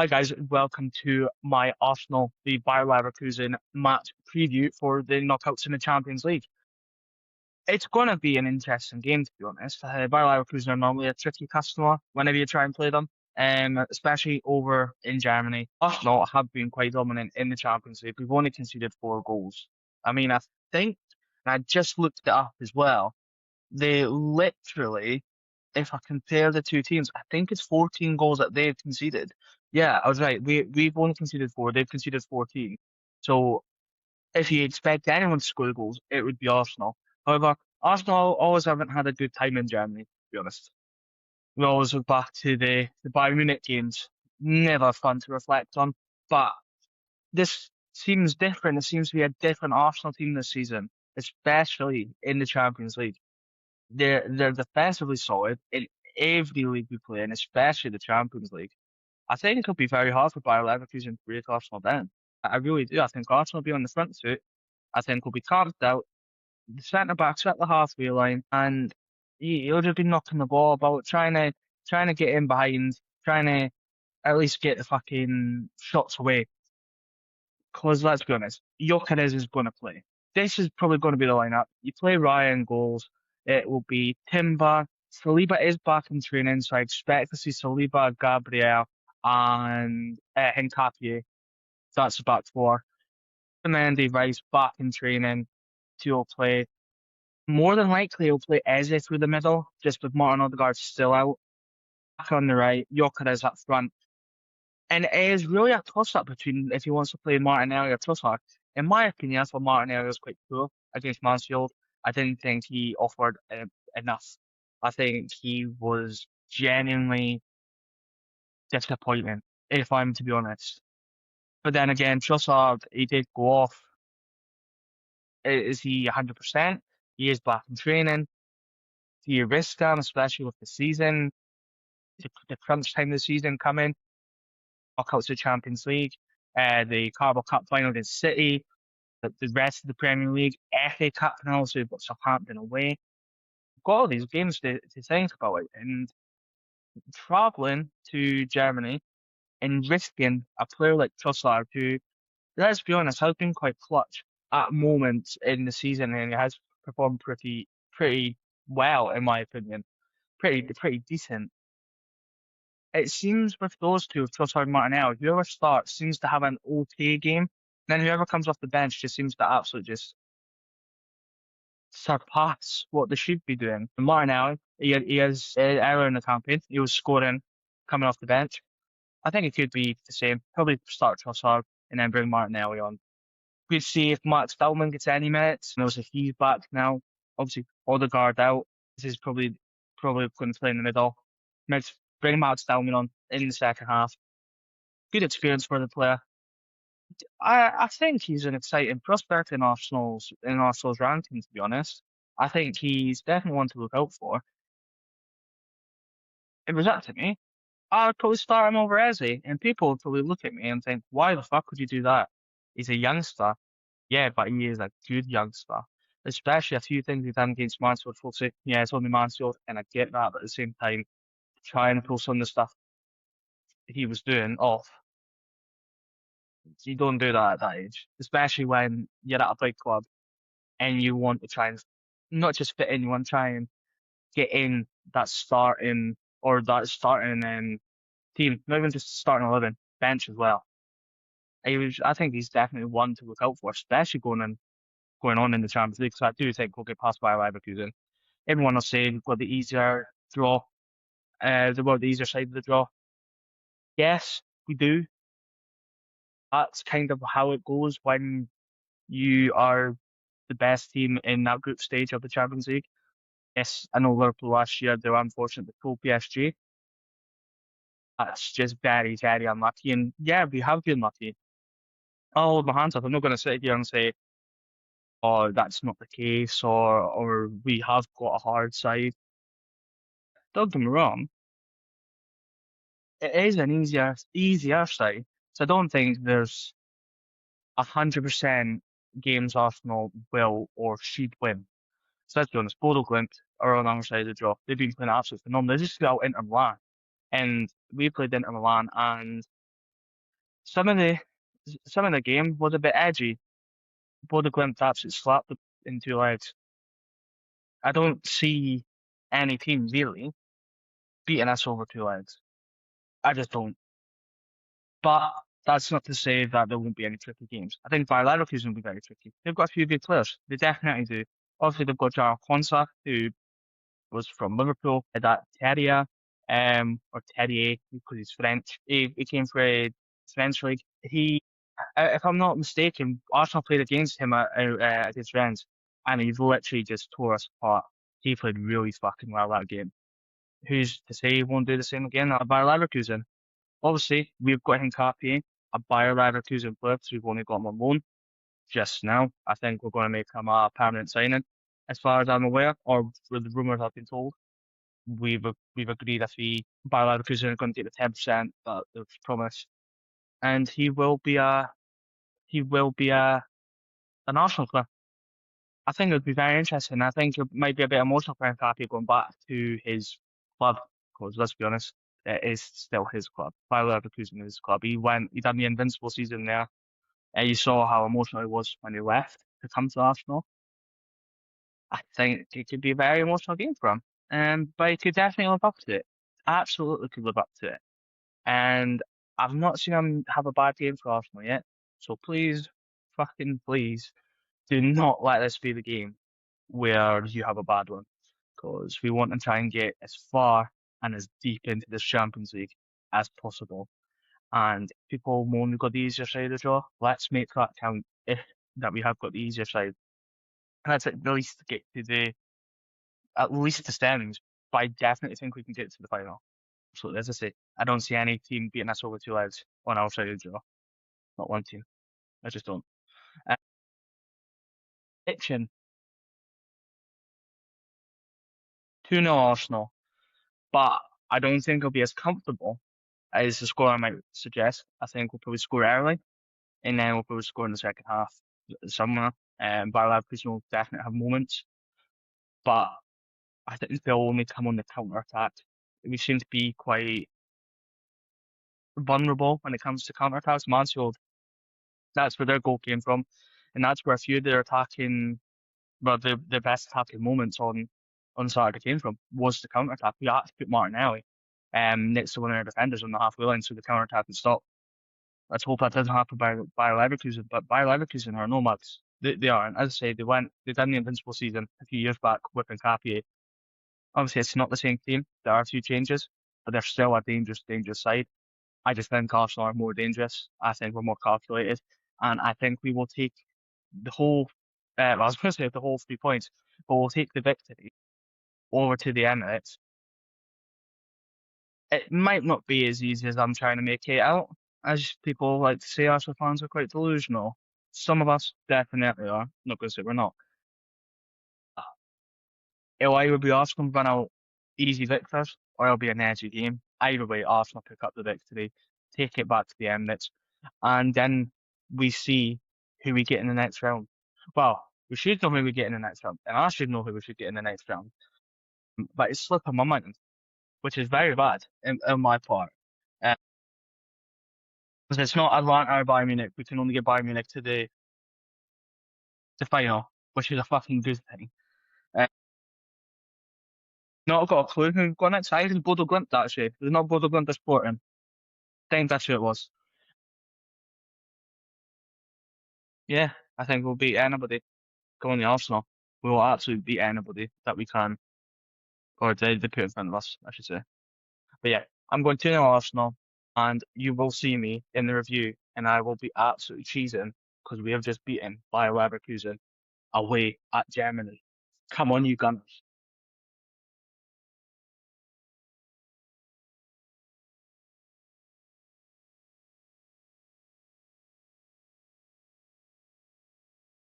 Hi guys, welcome to my Arsenal v Bayer Leverkusen match preview for the knockouts in the Champions League. It's going to be an interesting game, to be honest. Bayer Leverkusen are normally a tricky customer whenever you try and play them, especially over in Germany. Arsenal have been quite dominant in the Champions League. We've only conceded 4 goals. I mean, I think, and I just looked it up as well, they literally, if I compare the two teams, I think it's 14 goals that they've conceded. Yeah, I was right. We've only conceded 4. They've conceded 14. So if you expect anyone to score goals, it would be Arsenal. However, Arsenal always haven't had a good time in Germany, to be honest. We always look back to the Bayern Munich games. Never fun to reflect on. But this seems different. It seems to be a different Arsenal team this season, especially in the Champions League. They're defensively solid in every league we play in, especially the Champions League. I think it'll be very hard for Bayer Leverkusen to break Arsenal down. I really do. I think Arsenal will be on the front foot. I think we'll be carved out. The centre backs at the halfway line, and he'll just be knocking the ball about, trying to get in behind, trying to at least get the fucking shots away. Because let's be honest, Gyökeres is going to play. This is probably going to be the lineup. You play Ryan goals. It will be Timber. Saliba is back in training, so I expect to see Saliba, Gabriel, and Nketiah. That's the back four. And then Mendy, Rice back in training. Two will play. More than likely, he'll play Eze through the middle, just with Martin Odegaard still out. Back on the right, Gyökeres up front. And it is really a toss-up between if he wants to play Martinelli or Trossard. In my opinion, I thought Martinelli was quite poor against Mansfield. I didn't think he offered enough. I think he was genuinely disappointing, if I'm to be honest. But then again, Trossard, he did go off. Is he 100%? He is back in training. Do you risk him, especially with the season, the crunch time of the season coming? Knockouts of Champions League, the Carabao Cup final against City, the rest of the Premier League, FA Cup finals, we've got Southampton away. We've got all these games to think about it. And travelling to Germany and risking a player like Trossard, who, let's be honest, has been quite clutch at moments in the season, and he has performed pretty well, in my opinion. Pretty decent. It seems with those two, with Trossard and Martinelli, whoever starts seems to have an okay game. Then whoever comes off the bench just seems to absolutely just surpass what they should be doing. And Martinelli, he is earlier in the campaign, he was scoring coming off the bench. I think it could be the same. Probably start Trossard and then bring Martinelli on. We'll see if Max Dallman gets any minutes. And also he's back now. Obviously, Odegaard out. This is probably going to play in the middle. Let's bring Max Dallman on in the second half. Good experience for the player. I think he's an exciting prospect in Arsenal's ranking, to be honest. I think he's definitely one to look out for. If it was up to me, I'd probably start him over Eze, and people would probably look at me and think, why the fuck would you do that? He's a youngster. Yeah, but he is a good youngster. Especially a few things he's done against Mansfield. Folks say, yeah, it's only Mansfield, and I get that, but at the same time, trying to pull some of the stuff he was doing off, you don't do that at that age, especially when you're at a big club and you want to try and not just fit in, you want to try and get in that starting team, not even just starting 11, bench as well. I think he's definitely one to look out for, especially going on in the Champions League. So I do think we'll get past by Leverkusen. Everyone will say we've got the easier draw, the easier side of the draw. Yes, we do. That's kind of how it goes when you are the best team in that group stage of the Champions League. Yes, I know Liverpool last year, they were unfortunate to pull PSG. That's just very, very unlucky. And yeah, we have been lucky. I'll hold my hands up. I'm not going to sit here and say, oh, that's not the case, or we have got a hard side. Don't get me wrong, it is an easier side. So I don't think there's 100% games Arsenal will or should win. So let's be honest, Bodo Glimt are on our side of the draw. They've been playing absolutely phenomenal. They just got out Inter Milan. And we played Inter Milan, and Some of the some of the game was a bit edgy. Bodo Glimt absolutely slapped it in two legs. I don't see any team really beating us over two legs. I just don't. But that's not to say that there won't be any tricky games. I think Bayer Leverkusen will be very tricky. They've got a few good players. They definitely do. Obviously, they've got Jarl Konsa, who was from Liverpool. That Terrier, or Terrier, because he's French. He came for a French league. If I'm not mistaken, Arsenal played against him against Rennes, and he literally just tore us apart. He played really fucking well that game. Who's to say he won't do the same again at Bayer Leverkusen? Obviously, we've got Hincapié, a Bayer Leverkusen player, so we've only got him on loan just now. I think we're going to make him a permanent signing, as far as I'm aware, or for the rumours I've been told. We've agreed a fee. Bayer Leverkusen are going to take the 10% that they've promised, and he will be an Arsenal player. I think it would be very interesting. I think it might be a bit emotional for Hincapié going back to his club, because let's be honest, it is still his club. Bayer Leverkusen is his club. He done the invincible season there. You saw how emotional he was when he left to come to Arsenal. I think it could be a very emotional game for him. But he could definitely live up to it. Absolutely could live up to it. And I've not seen him have a bad game for Arsenal yet. So please, fucking please, do not let this be the game where you have a bad one. Because we want to try and get as far and as deep into this Champions League as possible. And people moan we've got the easier side of the draw. Let's make that count if that we have got the easier side. Let's at least get to at least the standings. But I definitely think we can get to the final. So as I say, I don't see any team beating us over two legs on our side of the draw. Not one team. I just don't. Uh, Prediction 2-0 Arsenal, but I don't think it'll be as comfortable as the score I might suggest. I think we'll probably score early, and then we'll probably score in the second half somewhere. Bayer Leverkusen will definitely have moments, but I think they'll only come on the counter attack. We seem to be quite vulnerable when it comes to counter attacks. Mansfield, that's where their goal came from, and that's where a few of their attacking, well, their best attacking moments on Saturday came from was the counter attack. We had to put Martinelli next to one of their defenders on the halfway line so the counter attack can stop. Let's hope that doesn't happen by Leverkusen, but Bayer Leverkusen are nomads. They aren't. As I say, they done the invincible season a few years back with Hincapié. Obviously, it's not the same team. There are a few changes, but they're still a dangerous side. I just think Arsenal are more dangerous. I think we're more calculated, and I think we will take the whole. I was going to say the whole 3 points, but we'll take the victory over to the Emirates. It might not be as easy as I'm trying to make it out. As people like to say, Arsenal fans are quite delusional. Some of us definitely are. Not going to say we're not. It'll either be Arsenal run out easy victors, or it'll be an edgy game. Either way, Arsenal pick up the victory, take it back to the Emirates, and then we see who we get in the next round. Well, we should know who we get in the next round, and I should know who we should get in the next round. But it's slipping my mind, which is very bad in my part. Because it's not Atlanta or Bayern Munich. We can only get Bayern Munich to the final, which is a fucking good thing. Uh, Not got a clue who's going next. I think Bodo Glimt actually. It was not Bodo Glimt or Sporting. I think that's who it was. Yeah, I think we'll beat anybody going to Arsenal. We will absolutely beat anybody that we can, or they put in front of us, I should say. But yeah, I'm going to Arsenal, and you will see me in the review, and I will be absolutely cheesing because we have just beaten Bayer Leverkusen away at Germany. Come on, you Gunners.